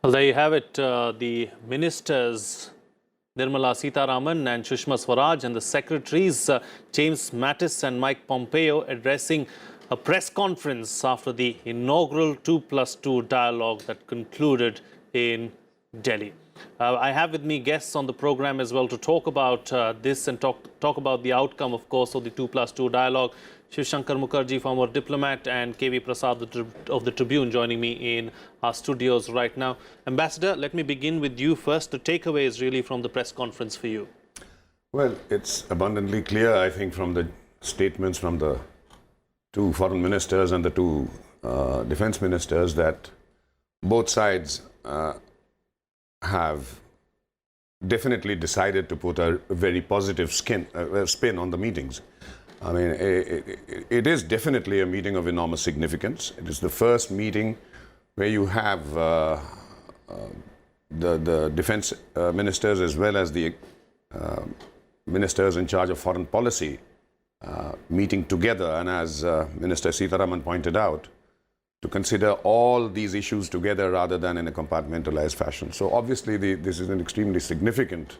Well, there you have it. The ministers Nirmala Sitharaman and Sushma Swaraj and the secretaries James Mattis and Mike Pompeo addressing a press conference after the inaugural 2+2 dialogue that concluded in Delhi. I have with me guests on the program as well to talk about this and talk about the outcome, of course, of the 2+2 dialogue. Shiv Shankar Mukherjee, former diplomat, and KV Prasad of the Tribune joining me in our studios right now. Ambassador, let me begin with you first. The takeaways really from the press conference for you. Well, it's abundantly clear, I think, from the statements from the two foreign ministers and the two defense ministers that both sides have definitely decided to put a very positive spin on the meetings. I mean, it is definitely a meeting of enormous significance. It is the first meeting where you have the defense ministers as well as the ministers in charge of foreign policy meeting together, and as Minister Sitharaman pointed out, to consider all these issues together rather than in a compartmentalized fashion. So obviously this is an extremely significant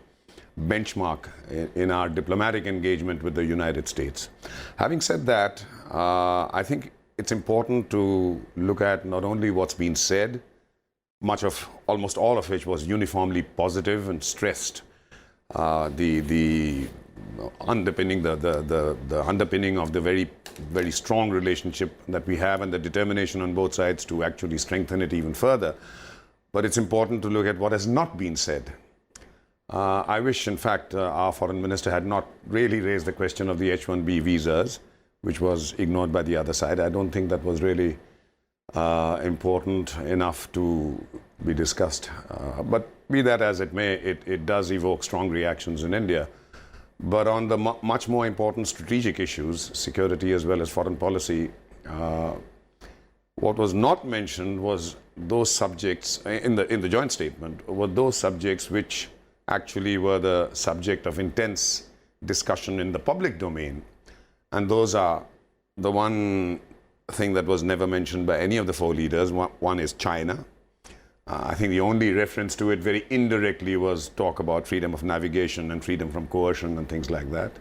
benchmark in our diplomatic engagement with the United States. Having said that, I think it's important to look at not only what's been said, almost all of which was uniformly positive and stressed the underpinning the underpinning of the very strong relationship that we have and the determination on both sides to actually strengthen it even further. But it's important to look at what has not been said. I wish, in fact, our foreign minister had not really raised the question of the H-1B visas, which was ignored by the other side. I don't think that was really important enough to be discussed. But be that as it may, it does evoke strong reactions in India. But on the much more important strategic issues, security as well as foreign policy, what was not mentioned was those subjects in the joint statement were those subjects which actually were the subject of intense discussion in the public domain. And those are the one thing that was never mentioned by any of the four leaders. One is China. I think the only reference to it very indirectly was talk about freedom of navigation and freedom from coercion and things like that.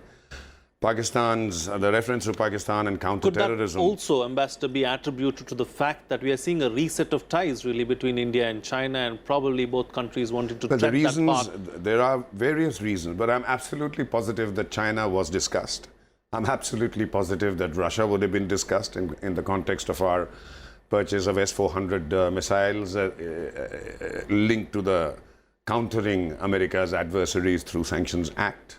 The reference to Pakistan and counter-terrorism. Could that also, Ambassador, be attributed to the fact that we are seeing a reset of ties really between India and China, and probably both countries wanted to tread that path? There are various reasons, but I'm absolutely positive that China was discussed. I'm absolutely positive that Russia would have been discussed in the context of our purchase of S-400 missiles linked to the countering America's adversaries through Sanctions Act.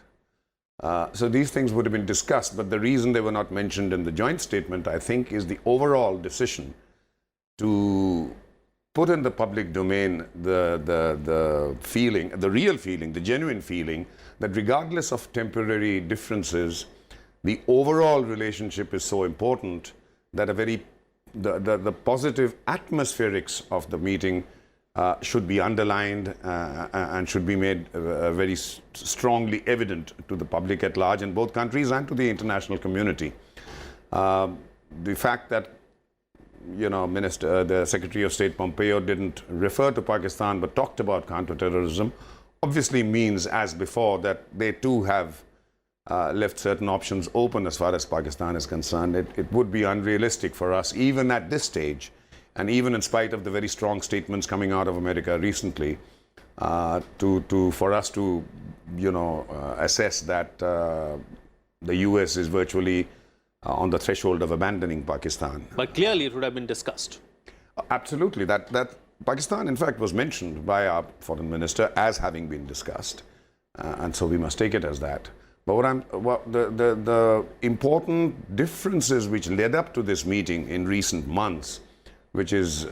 So these things would have been discussed, but the reason they were not mentioned in the joint statement, I think, is the overall decision to put in the public domain the feeling, the real feeling, the genuine feeling that regardless of temporary differences, the overall relationship is so important that the positive atmospherics of the meeting should be underlined and should be made very strongly evident to the public at large in both countries and to the international community. The fact that, you know, the Secretary of State Pompeo didn't refer to Pakistan but talked about counterterrorism obviously means, as before, that they too have left certain options open as far as Pakistan is concerned. It would be unrealistic for us, even at this stage, and even in spite of the very strong statements coming out of America recently, for us to, you know, assess that the US is virtually on the threshold of abandoning Pakistan. But clearly it would have been discussed. Absolutely. That Pakistan, in fact, was mentioned by our foreign minister as having been discussed, and so we must take it as that. But the important differences which led up to this meeting in recent months, which is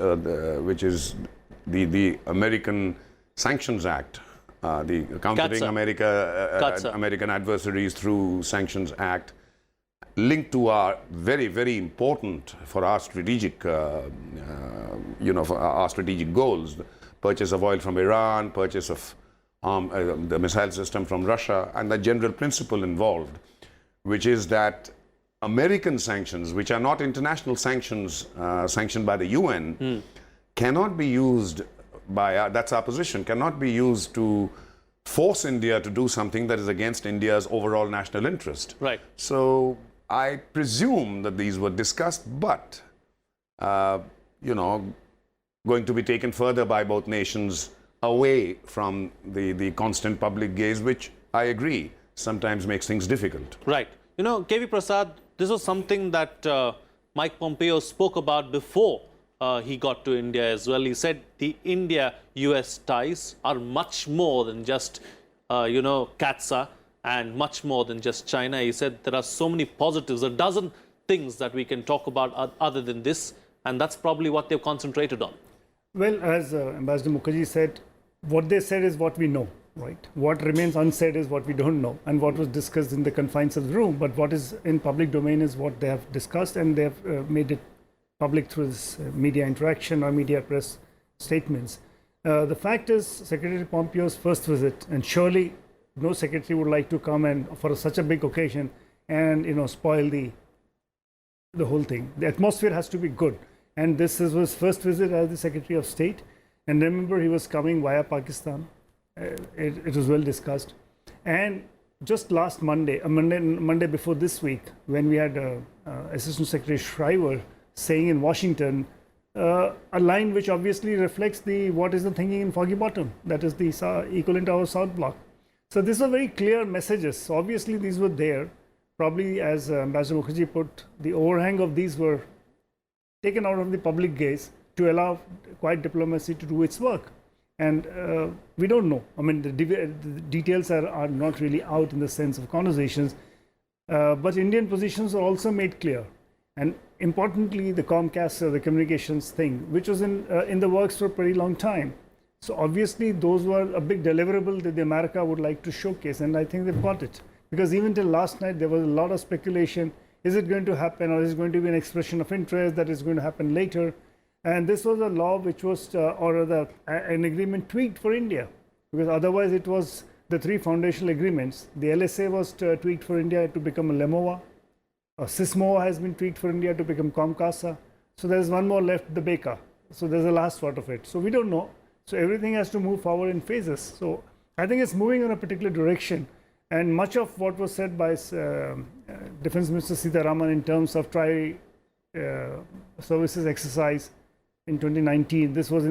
the American Sanctions Act, the countering American adversaries through Sanctions Act, linked to our very important for our strategic, for our strategic goals, the purchase of oil from Iran, purchase of the missile system from Russia, and the general principle involved, which is that American sanctions, which are not international sanctions sanctioned by the UN, cannot be used that's our position, cannot be used to force India to do something that is against India's overall national interest. Right. So I presume that these were discussed, but, going to be taken further by both nations away from the constant public gaze, which I agree sometimes makes things difficult. Right. KV Prasad, this was something that Mike Pompeo spoke about before he got to India as well. He said the India-US ties are much more than just, CATSA and much more than just China. He said there are so many positives, a dozen things that we can talk about other than this, and that's probably what they've concentrated on. Well, as Ambassador Mukherjee said, what they said is what we know, right? What remains unsaid is what we don't know, and what was discussed in the confines of the room. But what is in public domain is what they have discussed, and they have made it public through this media interaction or media press statements. The fact is, Secretary Pompeo's first visit, and surely no secretary would like to come and for such a big occasion and spoil the whole thing. The atmosphere has to be good, and this is his first visit as the Secretary of State. And remember, he was coming via Pakistan. It was well discussed. And just last Monday, Monday before this week, when we had Assistant Secretary Shriver saying in Washington a line which obviously reflects what is the thinking in Foggy Bottom, that is the equivalent of our South Bloc. So these are very clear messages. So obviously these were there. Probably, as Ambassador Mukherjee put, the overhang of these were taken out of the public gaze to allow quiet diplomacy to do its work. And we don't know. I mean, the details are not really out in the sense of conversations. But Indian positions are also made clear. And importantly, the Comcast, the communications thing, which was in the works for a pretty long time. So obviously, those were a big deliverable that the America would like to showcase. And I think they've got it. Because even till last night, there was a lot of speculation. Is it going to happen, or is it going to be an expression of interest that is going to happen later? And this was a law which was, or rather, an agreement tweaked for India. Because otherwise, it was the three foundational agreements. The LSA was tweaked for India to become a LEMOA. SISMOA has been tweaked for India to become COMCASA. So there's one more left, the BECA. So there's the last part of it. So we don't know. So everything has to move forward in phases. So I think it's moving in a particular direction. And much of what was said by Defense Minister Sitharaman in terms of services exercise in 2019, this was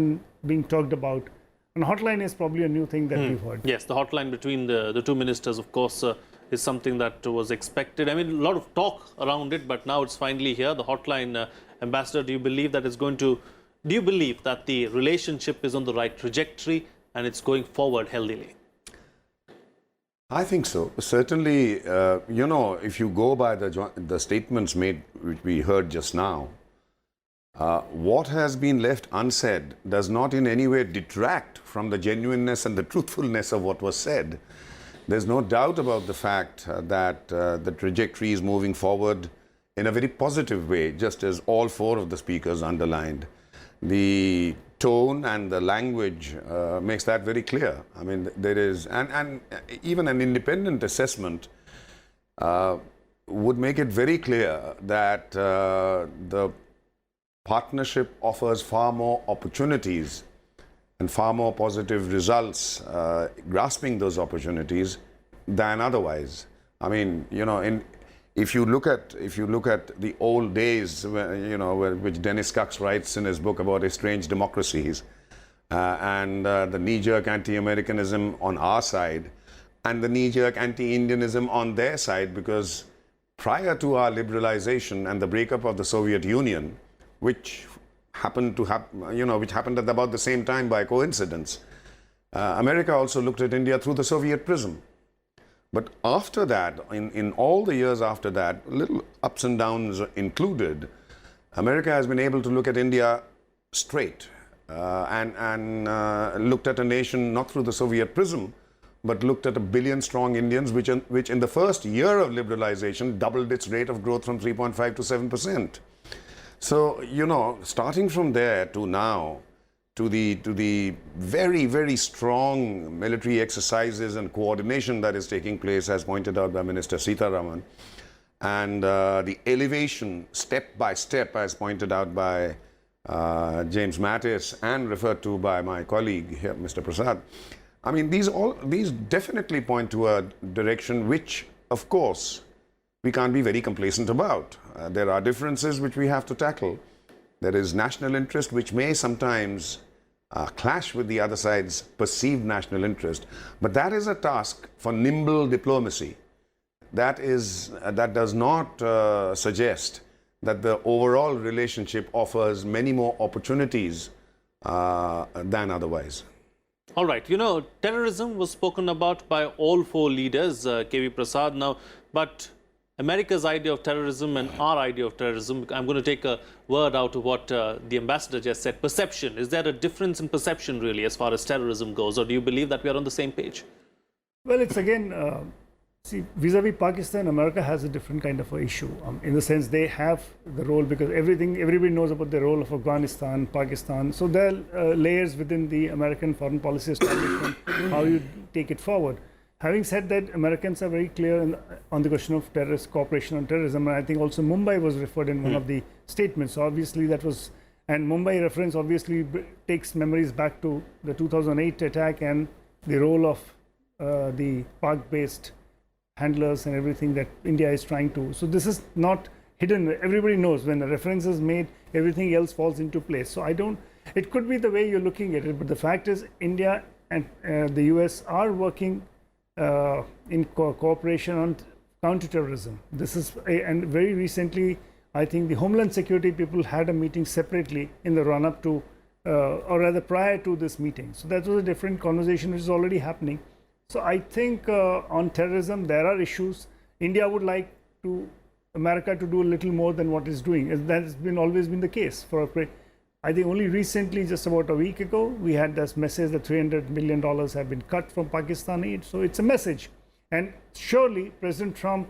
being talked about. And hotline is probably a new thing that we've heard. Yes, the hotline between the two ministers, of course, is something that was expected. I mean, a lot of talk around it, but now it's finally here. The hotline, Ambassador, do you believe that the relationship is on the right trajectory and it's going forward healthily? I think so. Certainly, if you go by the statements made, which we heard just now, what has been left unsaid does not in any way detract from the genuineness and the truthfulness of what was said. There's no doubt about the fact that the trajectory is moving forward in a very positive way, just as all four of the speakers underlined. The tone and the language makes that very clear. I mean, there is, and even an independent assessment would make it very clear that the partnership offers far more opportunities and far more positive results grasping those opportunities than otherwise. I mean, if you look at the old days, which Dennis Cox writes in his book about estranged democracies, and the knee-jerk anti-Americanism on our side, and the knee-jerk anti-Indianism on their side, because prior to our liberalization and the breakup of the Soviet Union, which happened at about the same time by coincidence, America also looked at India through the Soviet prism. But after that, in all the years after that, little ups and downs included, America has been able to look at India straight and looked at a nation not through the Soviet prism, but looked at 1 billion strong Indians, which in the first year of liberalization doubled its rate of growth from 3.5 to 7%. So, starting from there to now, to the very, very strong military exercises and coordination that is taking place, as pointed out by Minister Sitharaman, and the elevation step by step, as pointed out by James Mattis, and referred to by my colleague here, Mr. Prasad. I mean, these definitely point to a direction which, of course, we can't be very complacent about. There are differences which we have to tackle. There is national interest which may sometimes clash with the other side's perceived national interest. But that is a task for nimble diplomacy. That does not suggest that the overall relationship offers many more opportunities than otherwise. All right, you know, terrorism was spoken about by all four leaders, K.V. Prasad now, but America's idea of terrorism and our idea of terrorism, I'm going to take a word out of what the ambassador just said, perception. Is there a difference in perception really as far as terrorism goes, or do you believe that we are on the same page? Well, it's again, see, vis-a-vis Pakistan, America has a different kind of an issue. In the sense they have the role, because everybody knows about the role of Afghanistan, Pakistan. So there are layers within the American foreign policy establishment, how you take it forward. Having said that, Americans are very clear on the question of terrorist cooperation on terrorism. And I think also Mumbai was referred in one of the statements. So obviously that was, and Mumbai reference obviously takes memories back to the 2008 attack and the role of the Pak-based handlers and everything that India is trying to. So this is not hidden. Everybody knows when a reference is made, everything else falls into place. So it could be the way you're looking at it, but the fact is India and the US are working in cooperation on counterterrorism. This is, and very recently, I think the Homeland Security people had a meeting separately in the run-up to, or rather prior to this meeting. So that was a different conversation which is already happening. So I think on terrorism, there are issues. India would like America to do a little more than what it's doing. That has always been the case. I think only recently, just about a week ago, we had this message that $300 million have been cut from Pakistan aid. So it's a message. And surely President Trump's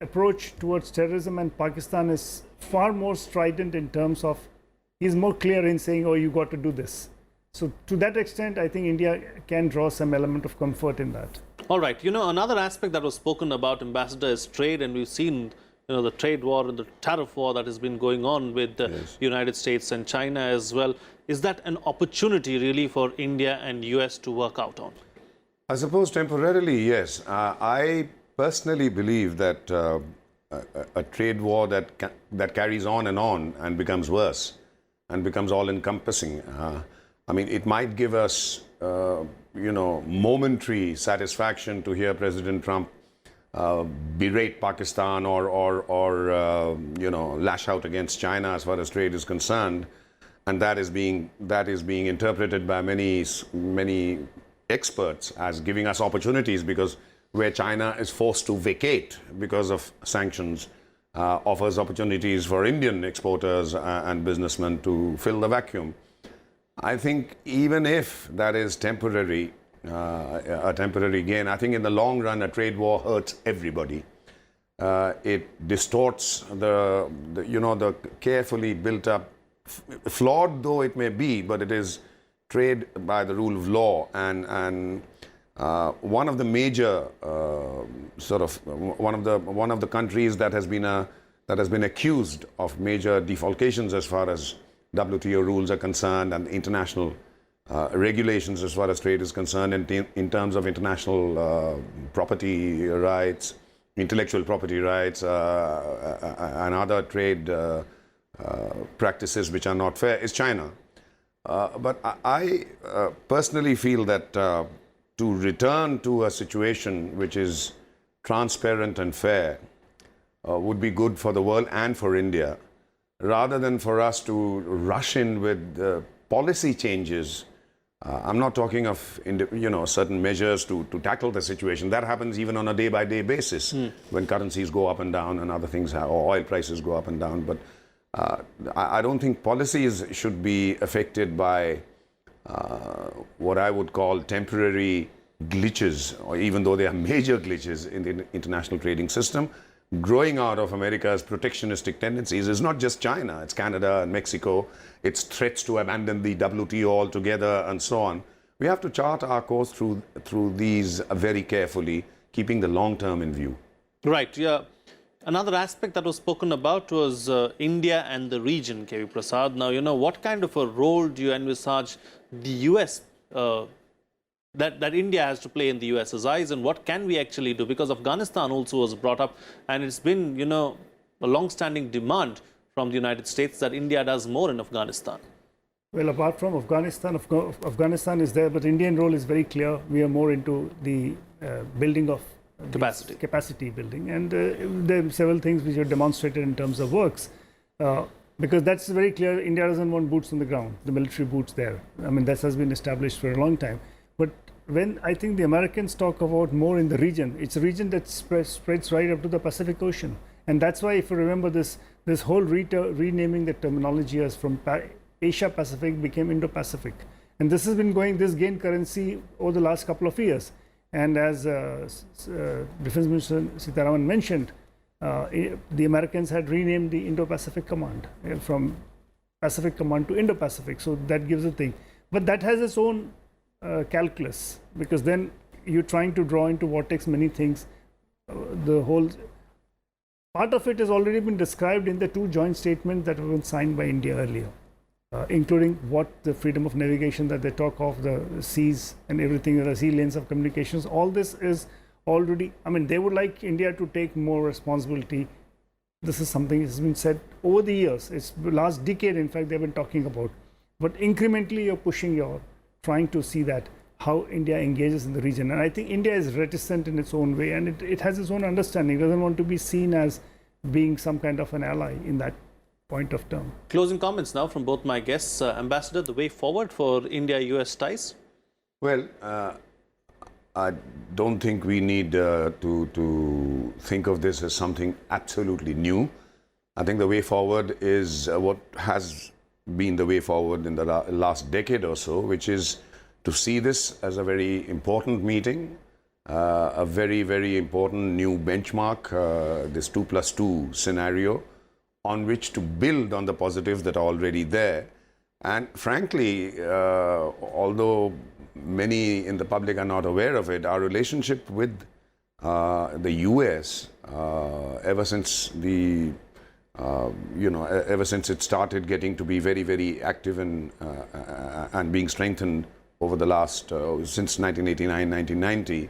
approach towards terrorism and Pakistan is far more strident in terms of, he's more clear in saying, oh, you got to do this. So to that extent, I think India can draw some element of comfort in that. All right. You know, another aspect that was spoken about, Ambassador, is trade. And we've seen, you know, the trade war and the tariff war that has been going on with the United States and China as well. Is that an opportunity really for India and US to work out on? I suppose temporarily, yes. I personally believe that a trade war that carries on and becomes worse and becomes all-encompassing. I mean, it might give us, you know, momentary satisfaction to hear President Trump berate Pakistan or you know, lash out against China as far as trade is concerned, and that is being interpreted by many experts as giving us opportunities, because where China is forced to vacate because of sanctions, offers opportunities for Indian exporters and businessmen to fill the vacuum. I think even if that is temporary, a temporary gain, I think in the long run a trade war hurts everybody. It distorts the carefully built up, flawed though it may be, but it is trade by the rule of law, and one of the major one of the countries that has been accused of major defalcations as far as WTO rules are concerned and international regulations as far as trade is concerned, in terms of international property rights, intellectual property rights, and other trade practices which are not fair, is China. But I personally feel that to return to a situation which is transparent and fair would be good for the world and for India, rather than for us to rush in with policy changes. I'm not talking of certain measures to tackle the situation. That happens even on a day-by-day basis when currencies go up and down and other things, or oil prices go up and down. But I don't think policies should be affected by what I would call temporary glitches, or even though they are major glitches in the international trading system. Growing out of America's protectionistic tendencies is not just China, it's Canada and Mexico, it's threats to abandon the WTO altogether and so on. We have to chart our course through these very carefully, keeping the long term in view. Right, yeah. Another aspect that was spoken about was India and the region, K.V. Prasad. Now, what kind of a role do you envisage the US, that India has to play in the US's eyes, and what can we actually do? Because Afghanistan also was brought up, and it's been, a long-standing demand from the United States that India does more in Afghanistan. Well, apart from Afghanistan, Afghanistan is there, but Indian role is very clear. We are more into the building of capacity building, and there are several things which are demonstrated in terms of works, because that's very clear. India doesn't want boots on the ground, the military boots there. I mean, that has been established for a long time. But when I think the Americans talk about more in the region, it's a region that spreads right up to the Pacific Ocean, and that's why, if you remember, this whole renaming the terminology as from Asia Pacific became Indo-Pacific, and this has been going, this gained currency over the last couple of years. And as Defense Minister Sitharaman mentioned, the Americans had renamed the Indo-Pacific Command from Pacific Command to Indo-Pacific. So that gives a thing. But that has its own calculus, because then you're trying to draw into vortex many things. The whole part of it has already been described in the two joint statements that have been signed by India earlier. Including what the freedom of navigation that they talk of, the seas and everything, the sea lanes of communications, all this is already, I mean, they would like India to take more responsibility. This is something that has been said over the years. It's the last decade, in fact, they've been talking about. But incrementally, you're trying to see that how India engages in the region. And I think India is reticent in its own way, and it has its own understanding. It doesn't want to be seen as being some kind of an ally in that point of term. Closing comments now from both my guests. Ambassador, the way forward for India-US ties? Well, I don't think we need to think of this as something absolutely new. I think the way forward is what has been the way forward in the last decade or so, which is to see this as a very important meeting, a very, very important new benchmark, this 2+2 scenario, on which to build on the positives that are already there. And frankly, although many in the public are not aware of it, our relationship with the US, ever since ever since it started getting to be very, very active and being strengthened over the last, since 1989, 1990,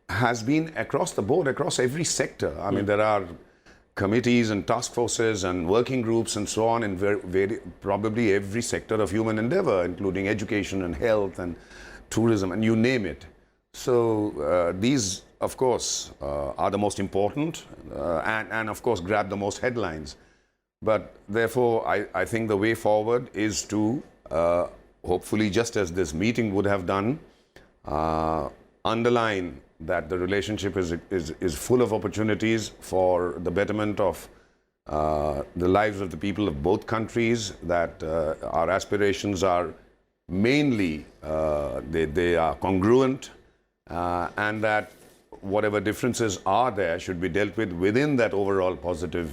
has been across the board, across every sector. I mean, there are committees and task forces and working groups and so on in probably every sector of human endeavor, including education and health and tourism and you name it. So these, of course, are the most important and of course grab the most headlines. But therefore, I think the way forward is to hopefully, just as this meeting would have done, underline that the relationship is full of opportunities for the betterment of the lives of the people of both countries, that our aspirations are mainly, they are congruent, and that whatever differences are there should be dealt with within that overall positive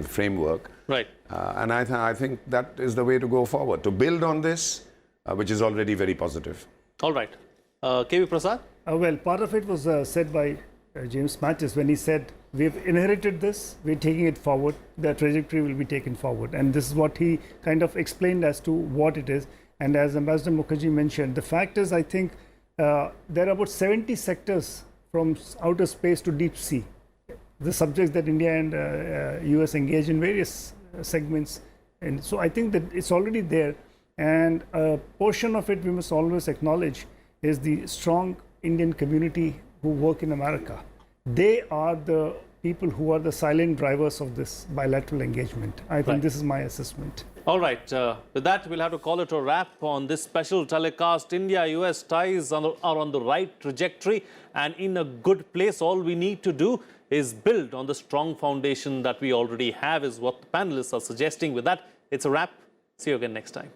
framework. Right. And I think that is the way to go forward, to build on this, which is already very positive. All right. K.V. Prasad? Well, part of it was said by James Mattis when he said, we've inherited this, we're taking it forward, the trajectory will be taken forward. And this is what he kind of explained as to what it is. And as Ambassador Mukherjee mentioned, the fact is, I think there are about 70 sectors from outer space to deep sea. The subjects that India and US engage in various segments. And so I think that it's already there. And a portion of it we must always acknowledge is the strong Indian community who work in America. They are the people who are the silent drivers of this bilateral engagement. I think this is my assessment. All right. With that, we'll have to call it a wrap on this special telecast. India-US ties are on the right trajectory and in a good place. All we need to do is build on the strong foundation that we already have, is what the panelists are suggesting. With that, it's a wrap. See you again next time.